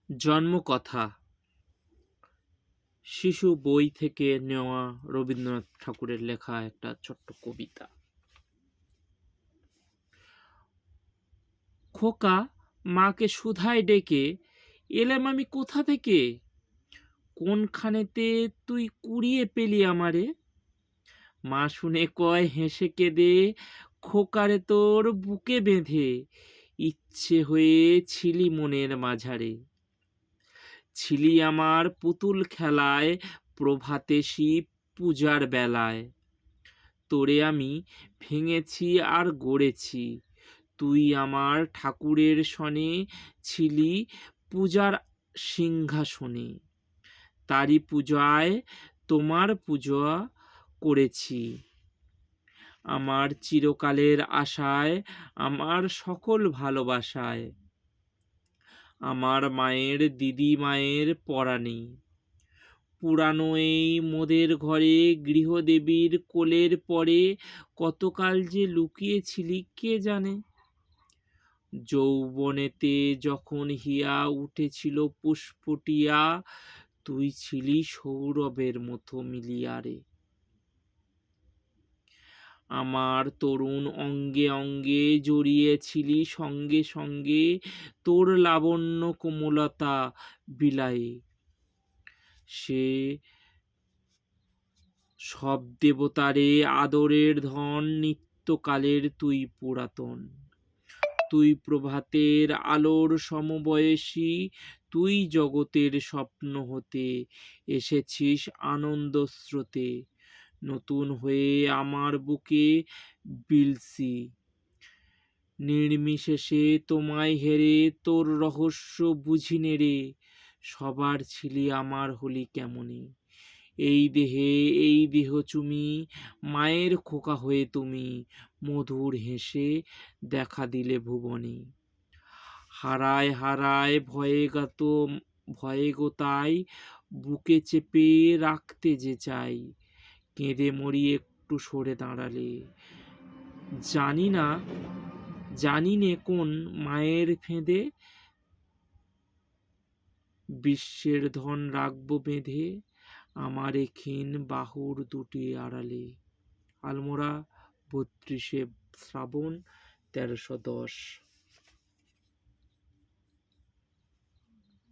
জন্মকথা শিশু বই থেকে নেওয়া রবীন্দ্রনাথ ঠাকুরের লেখা একটা ছোট্ট কবিতা। খোকা, মাকে শুধায় ডেকে, এলাম আমি কোথা থেকে? কোনখানেতে তুই কুড়িয়ে পেলি আমারে? মা শুনে কয় হেসে কেঁদে, খোকারে তোর বুকে বেঁধে ইচ্ছে হয়ে ছিলি মনের মাঝারে। ছিলি আমার পুতুল খেলায়, প্রভাতে শিব পূজার বেলায়। তোরে আমি ভেঙেছি আর গড়েছি, তুই আমার ঠাকুরের সনে ছিলি পূজার সিংহাসনে। তারি পূজায় তোমার পূজা করেছি, আমার চিরকালের আশায়, আমার সকল ভালোবাসায়। আমার মায়ের দিদি মায়ের পরাণে, পুরানো এই মোদের ঘরে গৃহদেবীর কোলের পরে কতকাল যে লুকিয়েছিলি কে জানে। যৌবনেতে যখন হিয়া উঠেছিল পুষ্পটিয়া, তুই ছিলি সৌরভের মতো মিলিয়ারে। আমার তরুণ অঙ্গে অঙ্গে জড়িয়েছিলি সঙ্গে সঙ্গে, তোর লাবণ্য কোমলতা বিলায়ে। সে সব দেবতারে আদরের ধন, নিত্যকালের তুই পুরাতন। তুই প্রভাতের আলোর সমবয়সী, তুই জগতের স্বপ্ন হতে এসেছিস আনন্দ স্রোতে। নতুন হয়ে আমার বুকে বিলসি, নির্বিশেষে তোমায় হেরে তোর রহস্য বুঝিনে রে। সবার ছিলি আমার হলি কেমনে, এই দেহে এই দেহ চুমি, মায়ের খোকা হয়ে তুমি মধুর হেসে দেখা দিলে ভুবনে। হারায় হারায় ভয়ে গো তাই, বুকে চেপে রাখতে যে চাই। কেঁদে মরি একটু সরে দাঁড়ালে, জানি নে কোন মায়ের ফেঁদে, বিশ্বের ধন রাখবো বেঁধে, আমার এ ক্ষীণ বাহুর দুটি আড়ালে। আলমোড়া ৩২শে শ্রাবণ ১৩১০।